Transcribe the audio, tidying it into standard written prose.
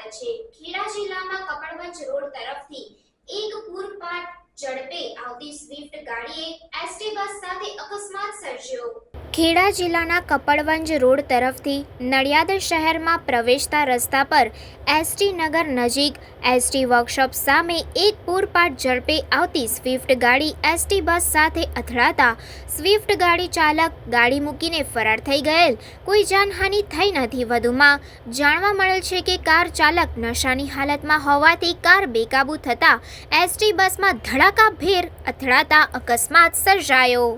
આવે છે। ખેડા જિલ્લામાં કપડવંજ રોડ તરફથી એક પૂરપાટ ઝડપે આવતી સ્વિફ્ટ ગાડીએ એસટી બસ સાથે અકસ્માત સર્જ્યો। ખેડા જિલ્લાના કપડવંજ રોડ તરફથી નડિયાદ શહેરમાં પ્રવેશતા રસ્તા પર એસટી નગર નજીક એસટી વર્કશોપ સામે એક પૂરપાટ ઝડપે આવતી સ્વિફ્ટ ગાડી એસટી બસ સાથે અથડાતા સ્વિફ્ટ ગાડી ચાલક ગાડી મૂકીને ફરાર થઈ ગયેલ। કોઈ જાનહાનિ થઈ નથી। વધુમાં જાણવા મળેલ છે કે કાર ચાલક નશાની હાલતમાં હોવાથી કાર બેકાબૂ થતા એસટી બસમાં ધડાકાભેર અથડાતા અકસ્માત સર્જાયો।